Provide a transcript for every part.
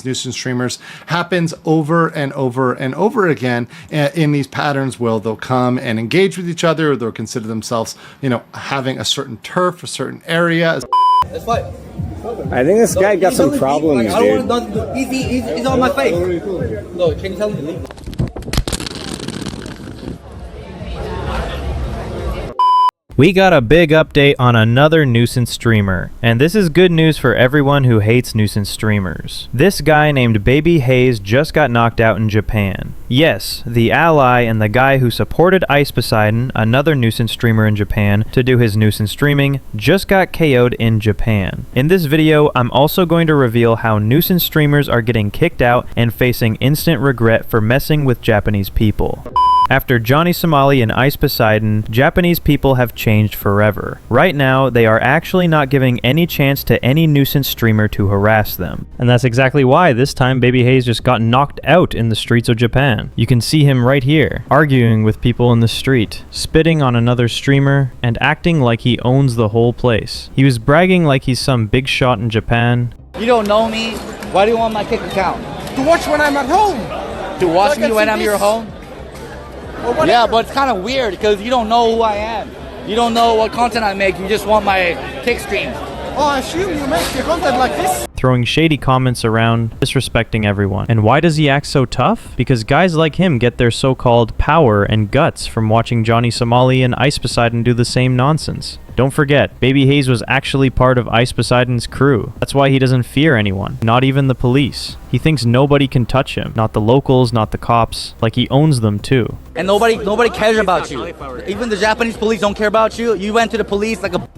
Nuisance streamers happens over and over and over again in these patterns. They'll come and engage with each other, or they'll consider themselves, having a certain turf, a certain area. That's fine. I think this guy got some problems, dude. He's on my face. No, can you tell him to leave? We got a big update on another Nuisance streamer, and this is good news for everyone who hates Nuisance streamers. This guy named Baby Haze just got knocked out in Japan. Yes, the ally and the guy who supported Ice Poseidon, another Nuisance streamer in Japan, to do his Nuisance streaming, just got KO'd in Japan. In this video, I'm also going to reveal how Nuisance streamers are getting kicked out and facing instant regret for messing with Japanese people. After Johnny Somali and Ice Poseidon, Japanese people have changed forever. Right now, they are actually not giving any chance to any Nuisance streamer to harass them. And that's exactly why this time Baby Haze just got knocked out in the streets of Japan. You can see him right here, arguing with people in the street, spitting on another streamer, and acting like he owns the whole place. He was bragging like he's some big shot in Japan. You don't know me. Why do you want my kick account? To watch when I'm at home. To watch me when I'm your home? Yeah, but it's kind of weird because you don't know who I am. You don't know what content I make. You just want my kick stream. Oh, I assume you make your content like this? Throwing shady comments around, disrespecting everyone. And why does he act so tough? Because guys like him get their so-called power and guts from watching Johnny Somali and Ice Poseidon do the same nonsense. Don't forget, Baby Haze was actually part of Ice Poseidon's crew. That's why he doesn't fear anyone, not even the police. He thinks nobody can touch him, not the locals, not the cops, like he owns them too. And nobody cares about you. Even the Japanese police don't care about you. You went to the police like a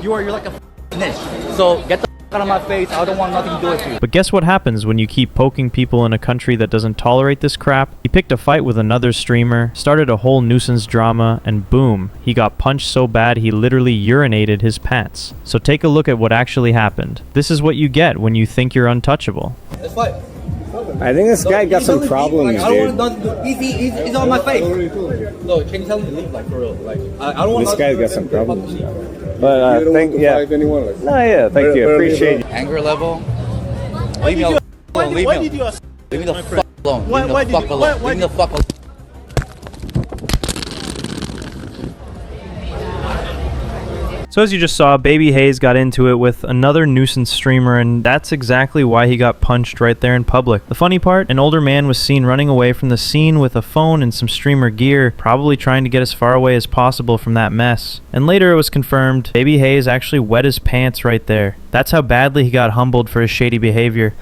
you're like a niche. So get the out of my face. I don't want nothing to do with you. But guess what happens when you keep poking people in a country that doesn't tolerate this crap? He picked a fight with another streamer, started a whole nuisance drama, and boom, he got punched so bad he literally urinated his pants. So take a look at what actually happened. This is what you get when you think you're untouchable. That's fine. I think this guy got some problems, I don't dude. want nothing to do. He's on my face. No, can you tell him to leave, like, for real? Like, I don't want. This guy's got some problems. But thank you. Appreciate it. Anger level. Leave me alone. Why did you ask? Leave me the fuck alone. Why Leave me the fuck alone. Leave me the fuck alone. So as you just saw, Baby Haze got into it with another Nuisance streamer, and that's exactly why he got punched right there in public. The funny part, an older man was seen running away from the scene with a phone and some streamer gear, probably trying to get as far away as possible from that mess. And later it was confirmed, Baby Haze actually wet his pants right there. That's how badly he got humbled for his shady behavior.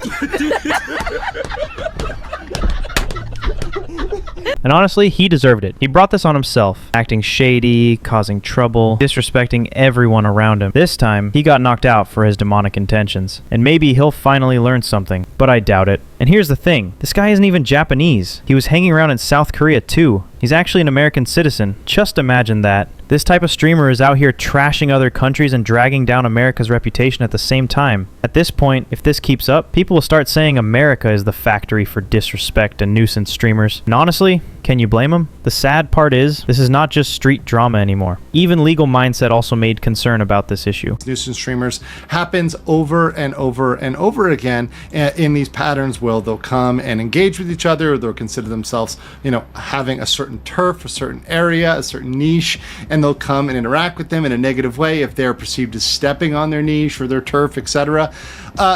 And honestly, he deserved it. He brought this on himself, acting shady, causing trouble, disrespecting everyone around him. This time, he got knocked out for his demonic intentions. And maybe he'll finally learn something, but I doubt it. And here's the thing, this guy isn't even Japanese. He was hanging around in South Korea too. He's actually an American citizen. Just imagine that. This type of streamer is out here trashing other countries and dragging down America's reputation at the same time. At this point, if this keeps up, people will start saying America is the factory for disrespect and nuisance streamers. And honestly, can you blame them? The sad part is, this is not just street drama anymore. Even Legal Mindset also made concern about this issue. Nuisance streamers happens over and over and over again in these patterns. They'll come and engage with each other, or they'll consider themselves, having a certain turf, a certain area, a certain niche, and they'll come and interact with them in a negative way if they're perceived as stepping on their niche or their turf, etc.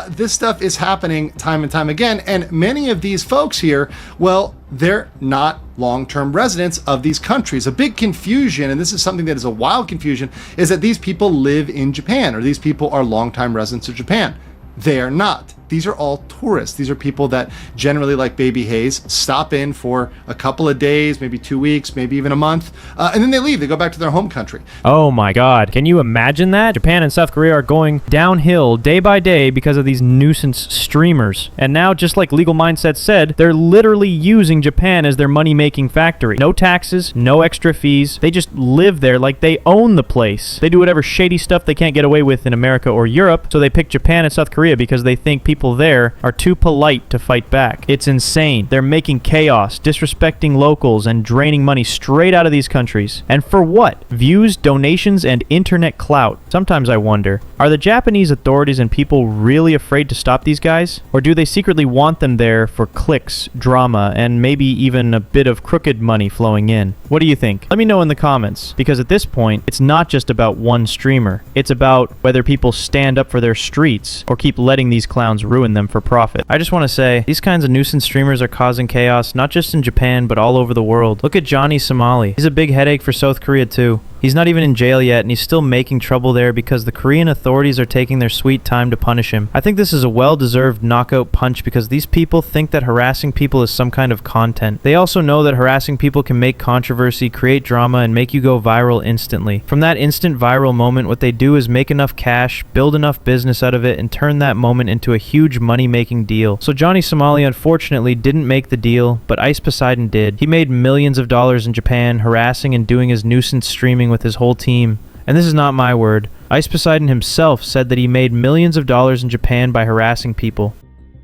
This stuff is happening time and time again, and many of these folks here, well, they're not long-term residents of these countries. A big confusion, and this is something that is a wild confusion, is that these people live in Japan, or these people are long-time residents of Japan. They are not. These are all tourists. These are people that generally, like Baby Haze, stop in for a couple of days, maybe 2 weeks, maybe even a month, and then they leave. They go back to their home country. Oh my god, can you imagine that? Japan and South Korea are going downhill day by day because of these nuisance streamers. And now, just like Legal Mindset said, they're literally using Japan as their money-making factory. No taxes, no extra fees. They just live there like they own the place. They do whatever shady stuff they can't get away with in America or Europe, so they pick Japan and South Korea because they think people people there are too polite to fight back. It's insane. They're making chaos, disrespecting locals, and draining money straight out of these countries. And for what? Views, donations, and internet clout. Sometimes I wonder, are the Japanese authorities and people really afraid to stop these guys? Or do they secretly want them there for clicks, drama, and maybe even a bit of crooked money flowing in? What do you think? Let me know in the comments, because at this point, it's not just about one streamer. It's about whether people stand up for their streets or keep letting these clowns ruin them for profit. I just want to say, these kinds of nuisance streamers are causing chaos, not just in Japan, but all over the world. Look at Johnny Somali. He's a big headache for South Korea too. He's not even in jail yet, and he's still making trouble there because the Korean authorities are taking their sweet time to punish him. I think this is a well-deserved knockout punch because these people think that harassing people is some kind of content. They also know that harassing people can make controversy, create drama, and make you go viral instantly. From that instant viral moment, what they do is make enough cash, build enough business out of it, and turn that moment into a huge money-making deal. So Johnny Somali unfortunately didn't make the deal, but Ice Poseidon did. He made millions of dollars in Japan harassing and doing his nuisance streaming with his whole team. And this is not my word. Ice Poseidon himself said that he made millions of dollars in Japan by harassing people.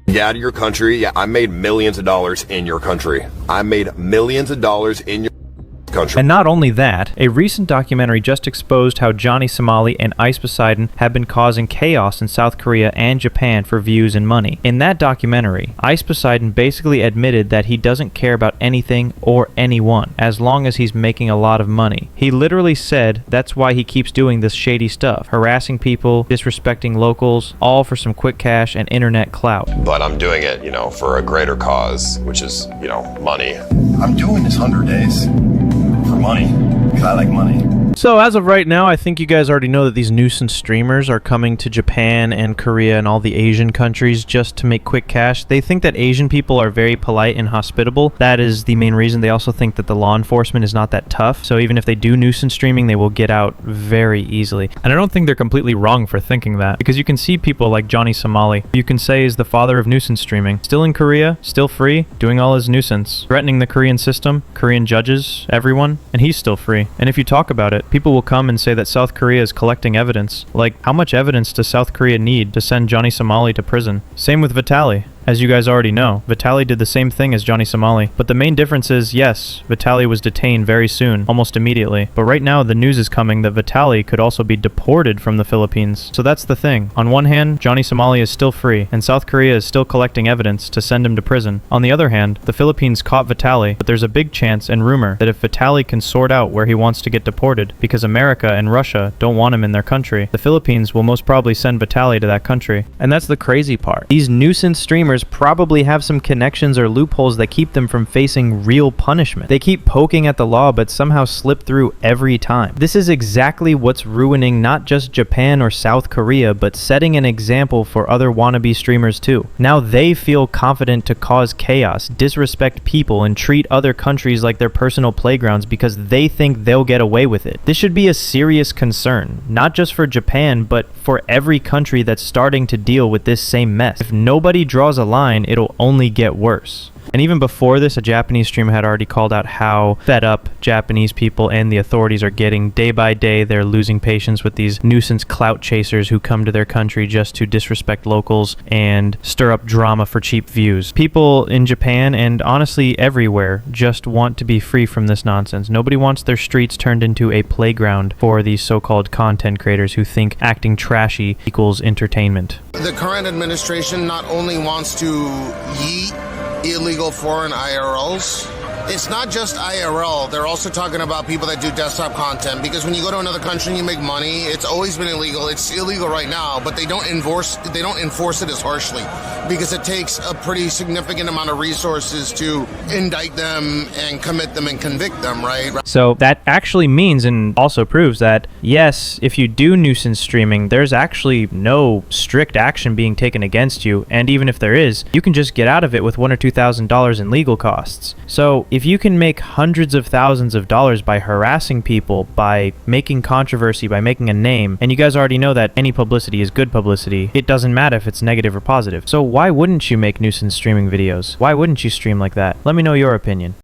Get out of your country. Yeah, I made millions of dollars in your country. I made millions of dollars in your country. And not only that, a recent documentary just exposed how Johnny Somali and Ice Poseidon have been causing chaos in South Korea and Japan for views and money. In that documentary, Ice Poseidon basically admitted that he doesn't care about anything or anyone as long as he's making a lot of money. He literally said that's why he keeps doing this shady stuff, harassing people, disrespecting locals, all for some quick cash and internet clout. But I'm doing it, you know, for a greater cause, which is, you know, money. I'm doing this 100 days for money, because I like money. So as of right now, I think you guys already know that these nuisance streamers are coming to Japan and Korea and all the Asian countries just to make quick cash. They think that Asian people are very polite and hospitable. That is the main reason. They also think that the law enforcement is not that tough. So even if they do nuisance streaming, they will get out very easily. And I don't think they're completely wrong for thinking that, because you can see people like Johnny Somali, who you can say is the father of nuisance streaming, still in Korea, still free, doing all his nuisance, threatening the Korean system, Korean judges, everyone, and he's still free. And if you talk about it, people will come and say that South Korea is collecting evidence. Like, how much evidence does South Korea need to send Johnny Somali to prison? Same with Vitaly. As you guys already know, Vitaly did the same thing as Johnny Somali. But the main difference is, yes, Vitaly was detained very soon, almost immediately. But right now, the news is coming that Vitaly could also be deported from the Philippines. So that's the thing. On one hand, Johnny Somali is still free, and South Korea is still collecting evidence to send him to prison. On the other hand, the Philippines caught Vitaly, but there's a big chance and rumor that if Vitaly can sort out where he wants to get deported, because America and Russia don't want him in their country, the Philippines will most probably send Vitaly to that country. And that's the crazy part. These nuisance streamers probably have some connections or loopholes that keep them from facing real punishment. They keep poking at the law but somehow slip through every time. This is exactly what's ruining not just Japan or South Korea, but setting an example for other wannabe streamers too. Now they feel confident to cause chaos, disrespect people, and treat other countries like their personal playgrounds because they think they'll get away with it. This should be a serious concern, not just for Japan, but for every country that's starting to deal with this same mess. If nobody draws a line, it'll only get worse. And even before this, a Japanese streamer had already called out how fed up Japanese people and the authorities are getting. Day by day, they're losing patience with these nuisance clout chasers who come to their country just to disrespect locals and stir up drama for cheap views. People in Japan, and honestly everywhere, just want to be free from this nonsense. Nobody wants their streets turned into a playground for these so-called content creators who think acting trashy equals entertainment. The current administration not only wants to yeet illegal foreign IRLs. It's not just IRL. They're also talking about people that do desktop content, because when you go to another country and you make money, it's always been illegal. It's illegal right now, but they don't enforce it as harshly because it takes a pretty significant amount of resources to indict them and commit them and convict them, right? So that actually means and also proves that, yes, if you do nuisance streaming, there's actually no strict action being taken against you, and even if there is, you can just get out of it with $1,000 or $2,000 in legal costs. So if you can make hundreds of thousands of dollars by harassing people, by making controversy, by making a name, and you guys already know that any publicity is good publicity, it doesn't matter if it's negative or positive. So why wouldn't you make nuisance streaming videos? Why wouldn't you stream like that? Let me know your opinion.